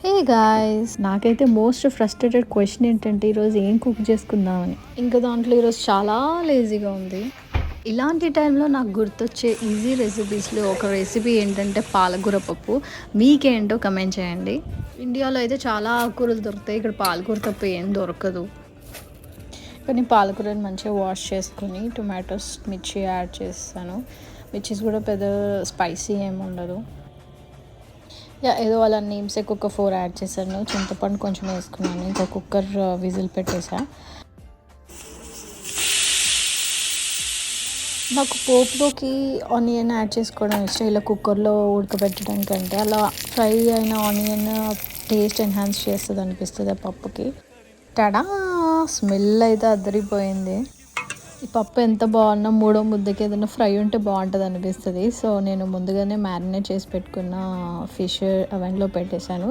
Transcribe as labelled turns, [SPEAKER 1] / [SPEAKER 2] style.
[SPEAKER 1] Hey guys, నాకైతే most frustrated question ఏంటంటే ఈరోజు ఏం కుక్ చేసుకుందామని. ఇంకా దాంట్లో ఈరోజు చాలా లేజీగా ఉంది. ఇలాంటి టైంలో నాకు గుర్తొచ్చే ఈజీ రెసిపీస్లో ఒక రెసిపీ ఏంటంటే పాలకూర పప్పు. మీకేంటో కమెంట్ చేయండి. ఇండియాలో అయితే చాలా ఆకుకూరలు దొరుకుతాయి, ఇక్కడ పాలకూర తప్ప ఏం దొరకదు. కానీ పాలకూరని మంచిగా వాష్ చేసుకొని టొమాటోస్ మిర్చి యాడ్ చేస్తాను. మిర్చీస్ కూడా పెద్ద స్పైసీ ఏమి ఉండదు. ఏదో వాళ్ళ నేమ్స్కి ఒక 4 యాడ్ చేశాను. చింతపండు కొంచెం వేసుకున్నాను. ఇంకా కుక్కర్ విజిల్ పెట్టేసా. నాకు పోపులోకి ఆనియన్ యాడ్ చేసుకోవడం ఇష్టం. ఇలా కుక్కర్లో ఉడకబెట్టడం కంటే అలా ఫ్రై అయిన ఆనియన్ టేస్ట్ ఎన్హాన్స్ చేస్తుంది అనిపిస్తుంది ఆ పప్పుకి. టడా, స్మెల్ అయితే అద్దరిపోయింది. ఈ పప్పు ఎంత బాగున్నా మూడో ముద్దకి ఏదైనా ఫ్రై ఉంటే బాగుంటుంది అనిపిస్తుంది. సో నేను ముందుగానే మ్యారినేట్ చేసి పెట్టుకున్న ఫిష్ అవెన్లో పెట్టేశాను.